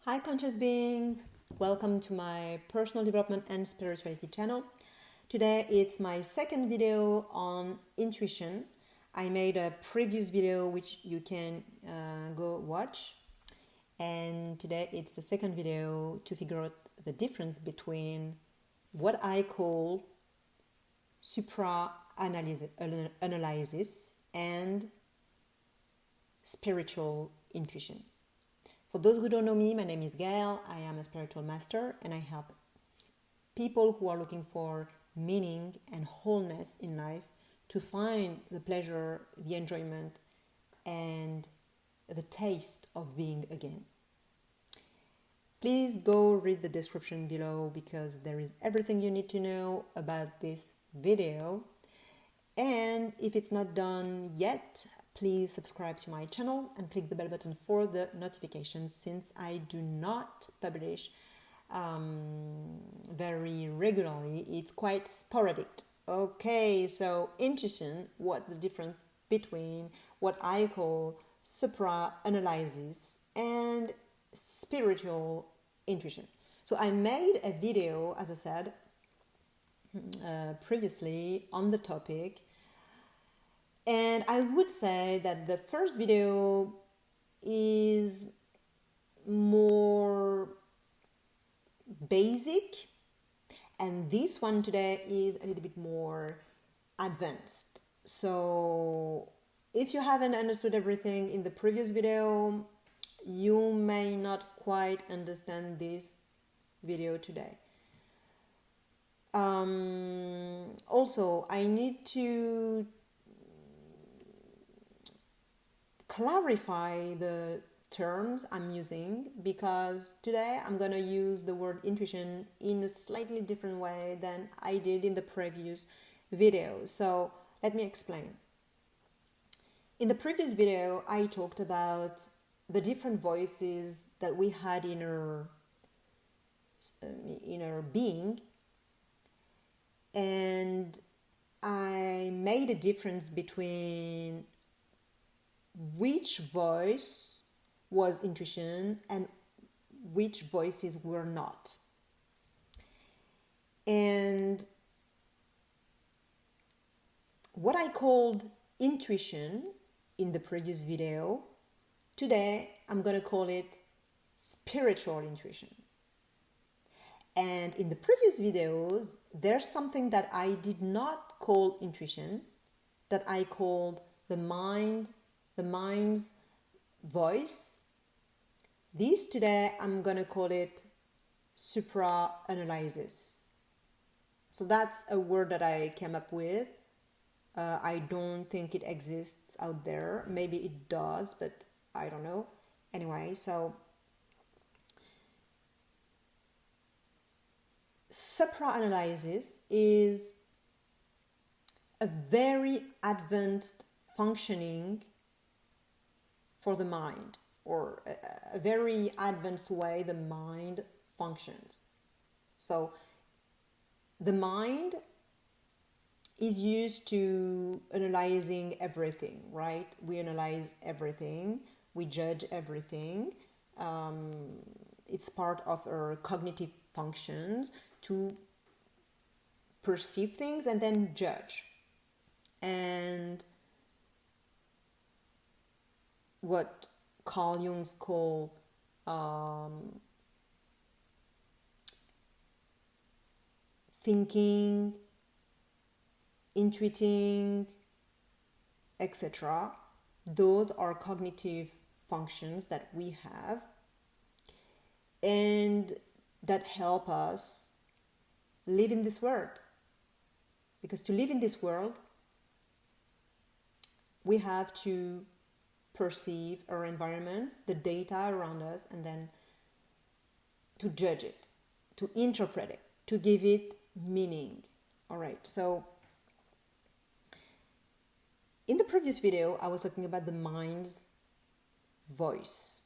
Hi conscious beings, welcome to my personal development and spirituality channel. Today it's my second video on intuition. I made a previous video which you can go watch, and today it's the second video to figure out the difference between what I call supra-analysis and spiritual intuition. For those who don't know me, my name is Gaelle. I am a spiritual master and I help people who are looking for meaning and wholeness in life to find the pleasure, the enjoyment, and the taste of being again. Please go read the description below because there is everything you need to know about this video. And if it's not done yet, please subscribe to my channel and click the bell button for the notifications, since I do not publish very regularly. It's quite sporadic. Okay, so intuition, what's the difference between what I call supra-analysis and spiritual intuition? So I made a video, as I said previously, on the topic. And I would say that the first video is more basic, and this one today is a little bit more advanced. So if you haven't understood everything in the previous video, you may not quite understand this video today. Also, I need to clarify the terms I'm using, because today I'm going to use the word intuition in a slightly different way than I did in the previous video. So let me explain. In the previous video, I talked about the different voices that we had in our being, and I made a difference between which voice was intuition and which voices were not. And what I called intuition in the previous video, today I'm going to call it spiritual intuition. And in the previous videos, there's something that I did not call intuition, that I called the mind's voice. This today I'm gonna call it supra-analysis. So that's a word that I came up with. I don't think it exists out there. Maybe it does, but I don't know. Anyway, so supra-analysis is a very advanced functioning for the mind, or a very advanced way the mind functions. So the mind is used to analyzing everything, right? We analyze everything, we judge everything. It's part of our cognitive functions to perceive things and then judge. And what Carl Jung's call thinking, intuiting, etc. Those are cognitive functions that we have and that help us live in this world. Because to live in this world, we have to perceive our environment, the data around us, and then to judge it, to interpret it, to give it meaning. All right, so in the previous video, I was talking about the mind's voice.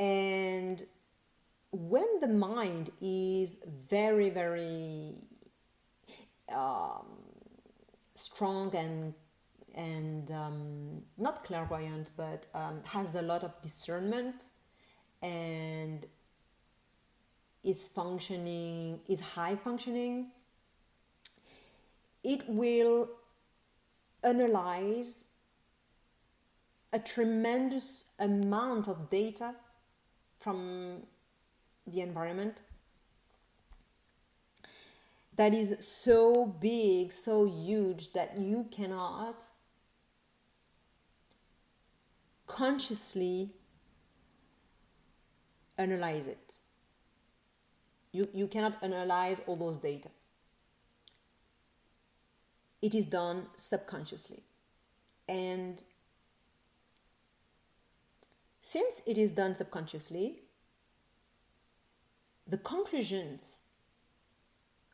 And when the mind is very, very strong and not clairvoyant, but has a lot of discernment and is functioning, is high functioning, it will analyze a tremendous amount of data from the environment that is so big, so huge, that you cannot consciously analyze it. You cannot analyze all those data. It is done subconsciously. And since it is done subconsciously, the conclusions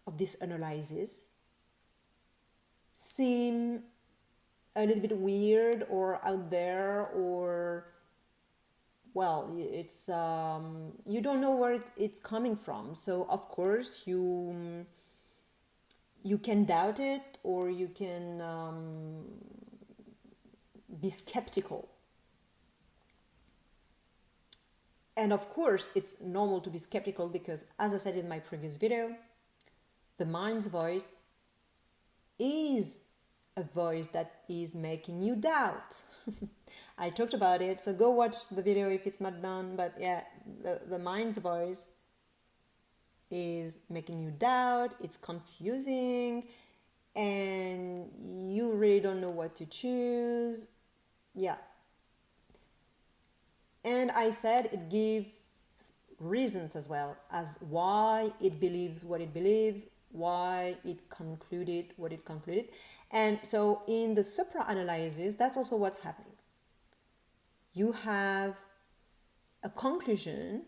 of this analysis seem a little bit weird or out there, or well, it's you don't know where it's coming from. So of course you can doubt it, or you can be skeptical. And of course it's normal to be skeptical, because as I said in my previous video, the mind's voice is a voice that is making you doubt. I talked about it, so go watch the video if it's not done. But yeah, the mind's voice is making you doubt, it's confusing, and you really don't know what to choose. Yeah. And I said it gives reasons as well as why it believes what it believes, why it concluded what it concluded. And so in the supra-analysis, that's also what's happening. You have a conclusion,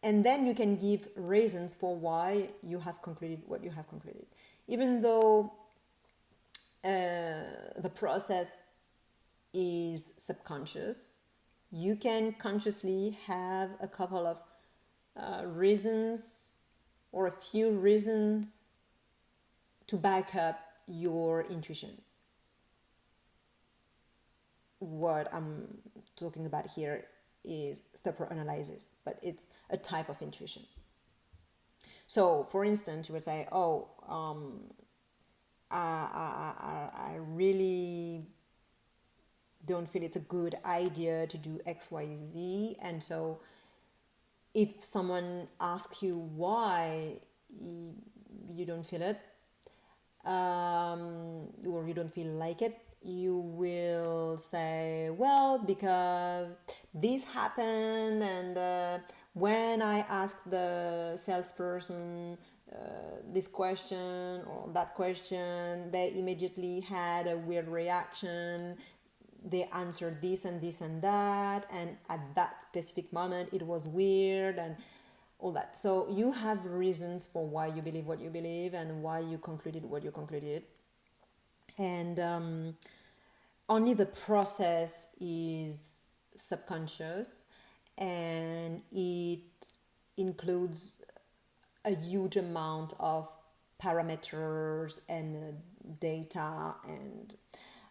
and then you can give reasons for why you have concluded what you have concluded. Even though the process is subconscious, you can consciously have a couple of reasons, or a few reasons, to back up your intuition. What I'm talking about here is supra-analysis, but it's a type of intuition. So, for instance, you would say, "Oh, I really don't feel it's a good idea to do X, Y, Z," and so if someone asks you why you don't feel it, or you don't feel like it, you will say, "Well, because this happened, and when I asked the salesperson this question or that question, they immediately had a weird reaction. They answered this and this and that, and at that specific moment it was weird," and all that. So you have reasons for why you believe what you believe and why you concluded what you concluded. And only the process is subconscious, and it includes a huge amount of parameters and data and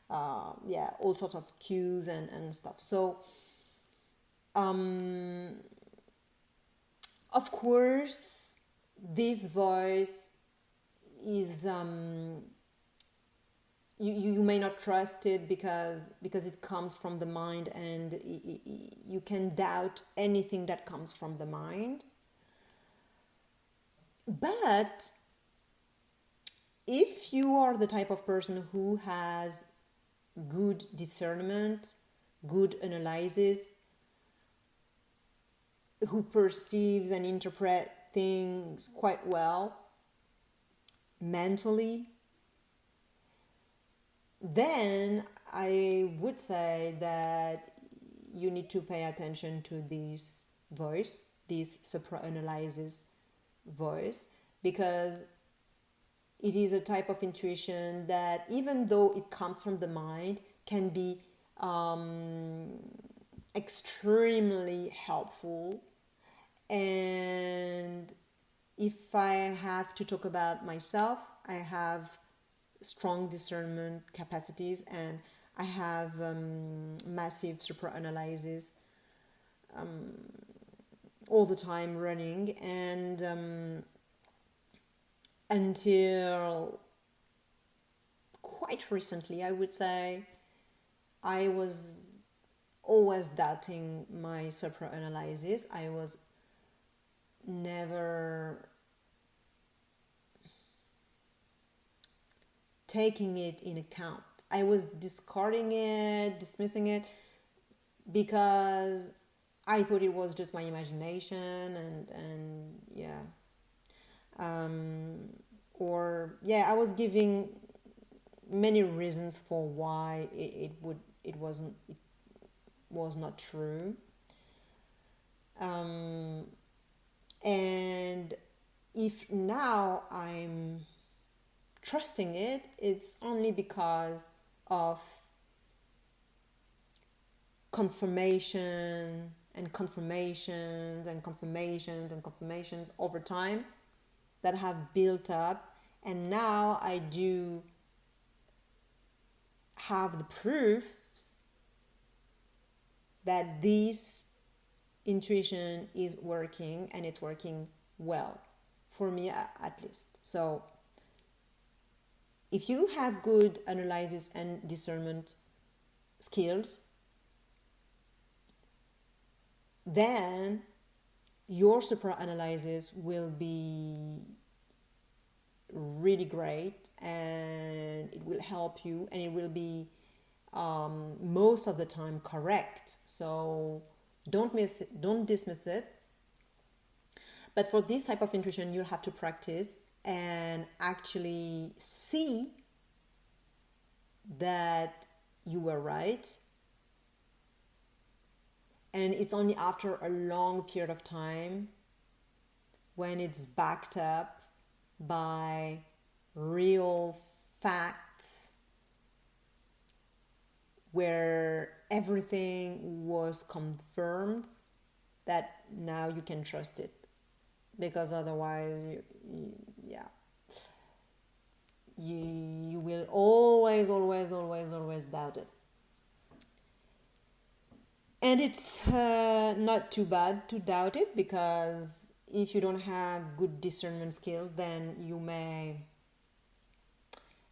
all sorts of cues and stuff. So of course this voice is you may not trust it because it comes from the mind, and you can doubt anything that comes from the mind. But if you are the type of person who has good discernment, good analysis, who perceives and interprets things quite well mentally, then I would say that you need to pay attention to this voice, this supra-analysis voice, because it is a type of intuition that, even though it comes from the mind, can be extremely helpful. And if I have to talk about myself, I have strong discernment capacities, and I have massive supra-analysis all the time running, and until quite recently, I would say, I was always doubting my supra-analysis. I was never taking it in account. I was discarding it, dismissing it, because I thought it was just my imagination, and yeah, I was giving many reasons for why it was not true. And if now I'm trusting it, it's only because of confirmation and confirmations and confirmations and confirmations over time that have built up, and now I do have the proofs that this intuition is working, and it's working well for me at least. So if you have good analysis and discernment skills, then your supra-analysis will be really great, and it will help you, and it will be most of the time correct. So don't miss it, don't dismiss it. But for this type of intuition, you'll have to practice and actually see that you were right. And it's only after a long period of time, when it's backed up by real facts, where everything was confirmed, that now you can trust it. Because otherwise, you will always doubt it. And it's not too bad to doubt it, because if you don't have good discernment skills, then you may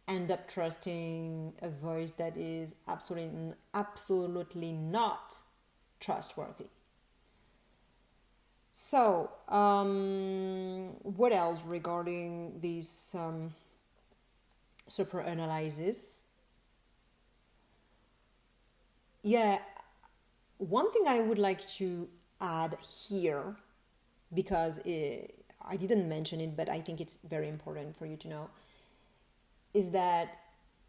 end up trusting a voice that is absolutely not trustworthy. So, what else regarding this supra-analysis? Yeah, one thing I would like to add here, because I didn't mention it, but I think it's very important for you to know, is that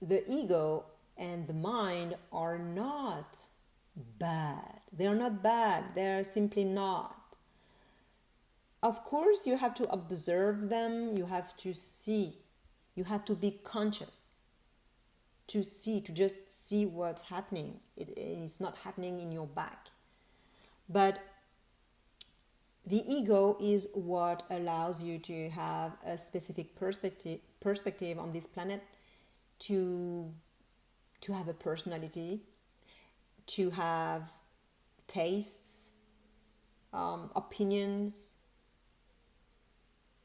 the ego and the mind are not bad. They are not bad. They are simply not. Of course, you have to observe them. You have to see. You have to be conscious to see, to just see what's happening. It's not happening in your back. But the ego is what allows you to have a specific perspective on this planet, to have a personality, to have tastes, opinions,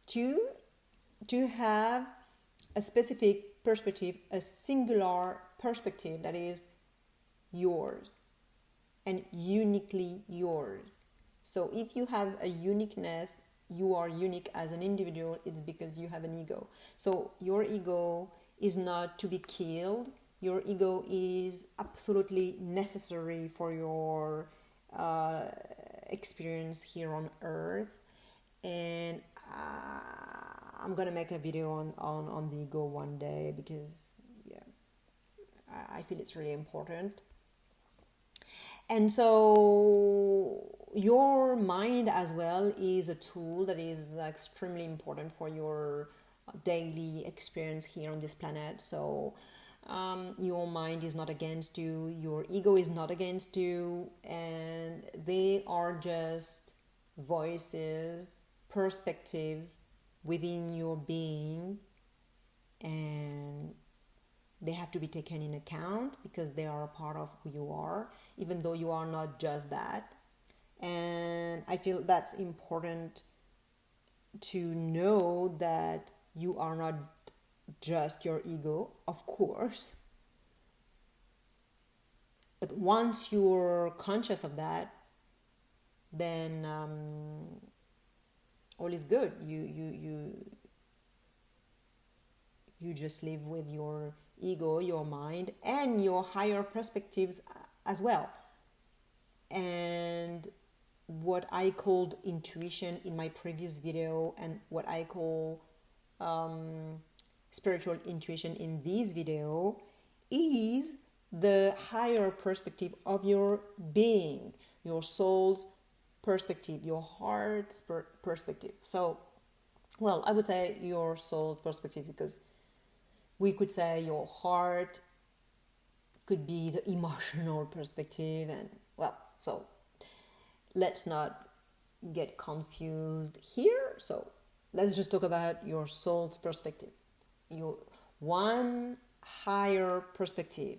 to have a specific perspective, a singular perspective that is yours and uniquely yours. So if you have a uniqueness, you are unique as an individual, it's because you have an ego. So your ego is not to be killed. Your ego is absolutely necessary for your experience here on earth. And I'm gonna make a video on the ego one day, because I feel it's really important. And so your mind as well is a tool that is extremely important for your daily experience here on this planet. So your mind is not against you, your ego is not against you, and they are just voices, perspectives within your being, and they have to be taken in account because they are a part of who you are, even though you are not just that. And I feel that's important to know that you are not just your ego, of course. But once you're conscious of that, then all is good. You just live with your ego, your mind, and your higher perspectives as well. And what I called intuition in my previous video, and what I call spiritual intuition in this video, is the higher perspective of your being, your soul's perspective, your heart's perspective. So, well, I would say your soul's perspective, because we could say your heart could be the emotional perspective, and well, so let's not get confused here. So let's just talk about your soul's perspective, your one higher perspective,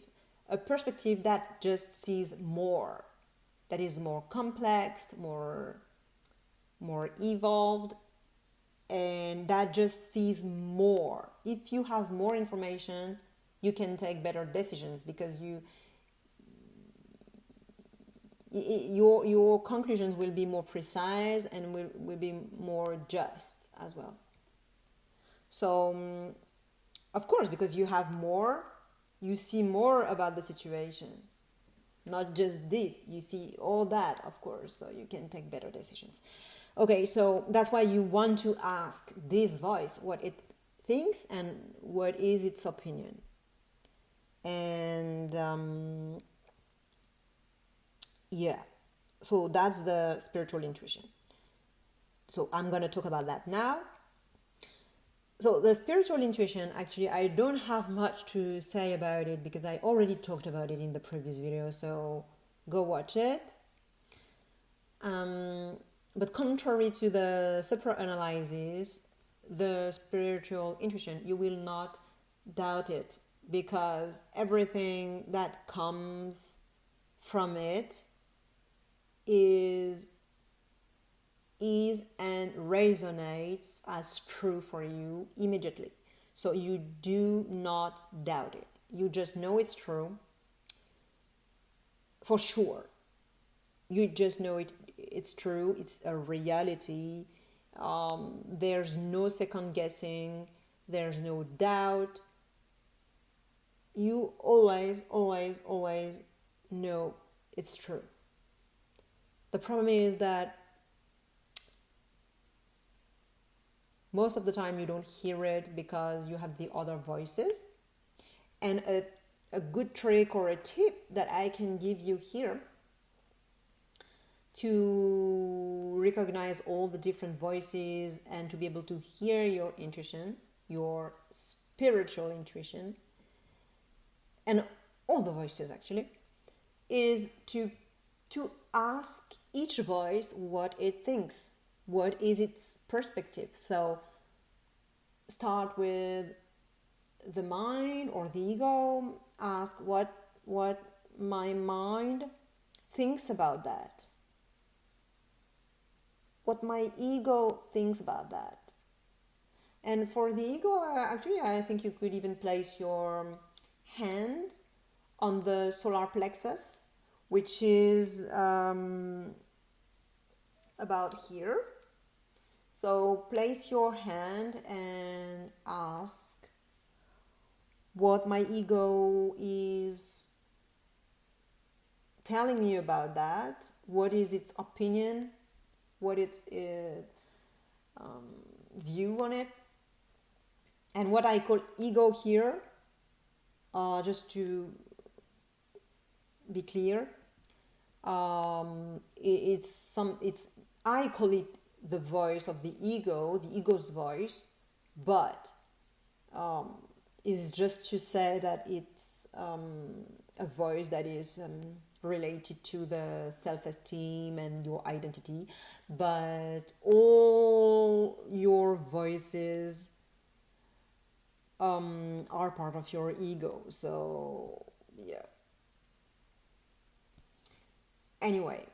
a perspective that just sees more, that is more complex, more evolved, and that just sees more. If you have more information, you can take better decisions, because your conclusions will be more precise and will be more just as well. So of course, because you have more, you see more about the situation, not just this, you see all that, of course, so you can take better decisions. Okay, so that's why you want to ask this voice what it thinks and what is its opinion. And yeah, so that's the spiritual intuition. So I'm going to talk about that now. So the spiritual intuition, actually, I don't have much to say about it because I already talked about it in the previous video, so go watch it. But contrary to the supra-analysis, the spiritual intuition, you will not doubt it, because everything that comes from it is and resonates as true for you immediately. So you do not doubt it. You just know it's true for sure. You just know it's true. It's a reality. There's no second guessing. There's no doubt. You always know it's true. The problem is that most of the time you don't hear it because you have the other voices. And a good trick or a tip that I can give you here to recognize all the different voices and to be able to hear your intuition, your spiritual intuition, and all the voices actually, is to ask each voice what it thinks, what is its perspective. So start with the mind or the ego. Ask what my mind thinks about that, what my ego thinks about that. And for the ego, actually, I think you could even place your hand on the solar plexus, which is about here. So place your hand and ask what my ego is telling me about that. What is its opinion? What its view on it? And what I call ego here, just to be clear, it's I call it the voice of the ego's voice, but is just to say that it's a voice that is related to the self-esteem and your identity, but all your voices are part of your ego. So yeah. Anyway,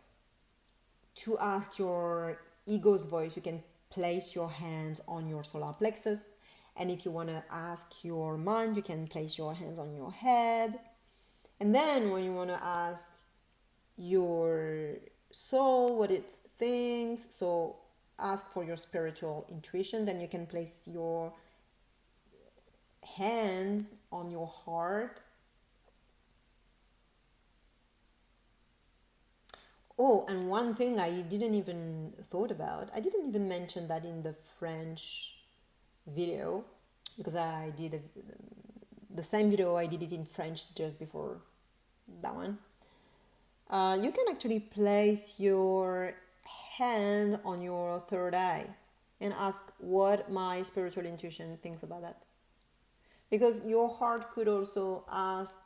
to ask your ego's voice, you can place your hands on your solar plexus. And if you want to ask your mind, you can place your hands on your head. And then when you want to ask your soul what it thinks, so ask for your spiritual intuition, then you can place your hands on your heart. Oh, and one thing I didn't even thought about, I didn't even mention that in the French video, because I did the same video, I did it in French just before that one. You can actually place your hand on your third eye and ask what my spiritual intuition thinks about that. Because your heart could also ask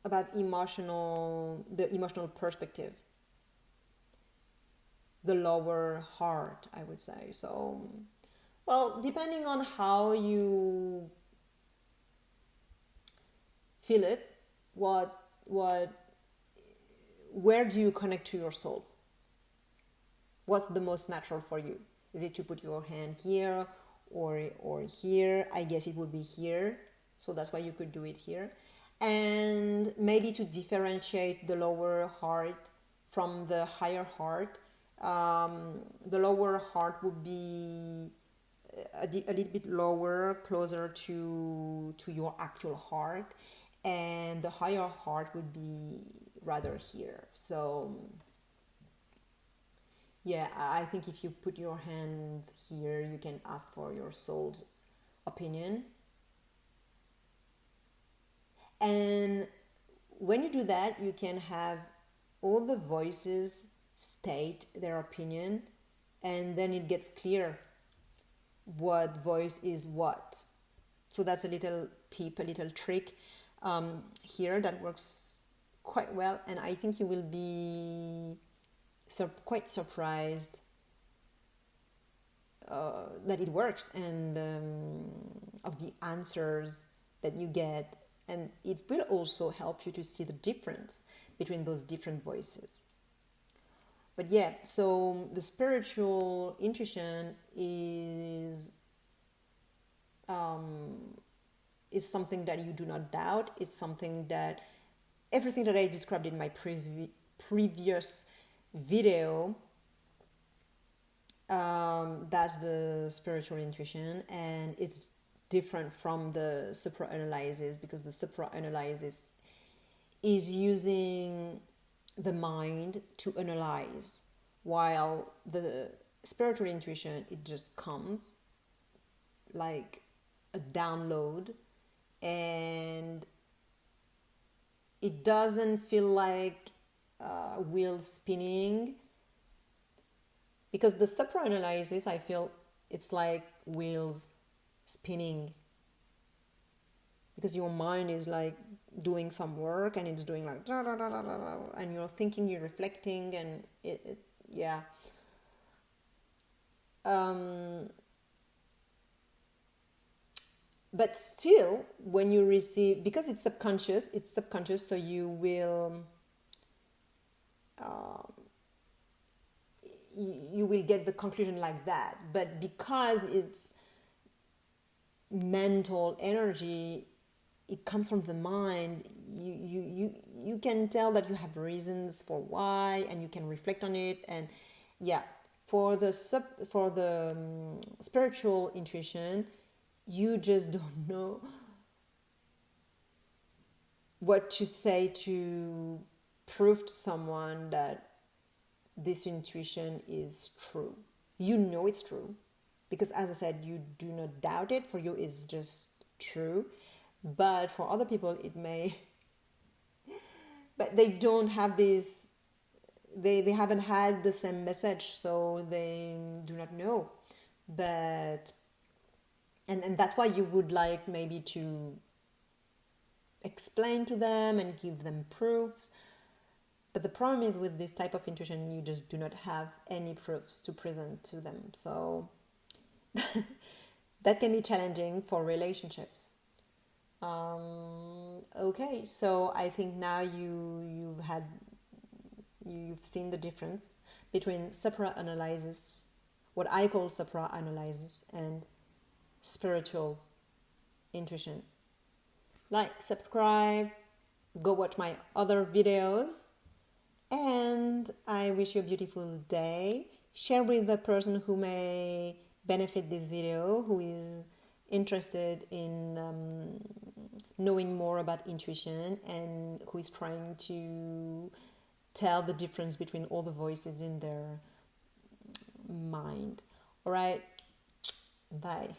about the emotional perspective, the lower heart, I would say. So, well, depending on how you feel it, where do you connect to your soul? What's the most natural for you? Is it to put your hand here or here? I guess it would be here, so that's why you could do it here. And maybe to differentiate the lower heart from the higher heart, the lower heart would be a little bit lower, closer to your actual heart, and the higher heart would be rather here. So yeah, I think if you put your hands here, you can ask for your soul's opinion. And when you do that, you can have all the voices state their opinion, and then it gets clear what voice is what. So that's a little tip, a little trick here that works quite well, and I think you will be quite surprised that it works, and of the answers that you get, and it will also help you to see the difference between those different voices. But yeah, so the spiritual intuition is something that you do not doubt. It's something that everything that I described in my previous video, that's the spiritual intuition, and it's different from the supra-analysis, because the supra-analysis is using the mind to analyze, while the spiritual intuition, it just comes like a download, and it doesn't feel like wheels spinning, because the supra-analysis, I feel it's like wheels spinning, because your mind is like doing some work, and it's doing like da, da, da, da, da, da, and you're thinking, you're reflecting, and yeah. But still, when you receive, because it's subconscious, so you will you will get the conclusion like that. But because it's mental energy, it comes from the mind, you can tell that you have reasons for why, and you can reflect on it. And yeah, for the spiritual intuition, you just don't know what to say to prove to someone that this intuition is true. You know it's true, because as I said, you do not doubt it. For you, it's just true. But for other people, it may, but they don't have this, they haven't had the same message, so they do not know. But and that's why you would like maybe to explain to them and give them proofs. But the problem is, with this type of intuition, you just do not have any proofs to present to them. So that can be challenging for relationships. Okay, so I think now you've had you've seen the difference between supra-analysis, what I call supra-analysis, and spiritual intuition. Like, subscribe, go watch my other videos, and I wish you a beautiful day. Share with the person who may benefit this video, who is interested in knowing more about intuition and who is trying to tell the difference between all the voices in their mind. All right, bye.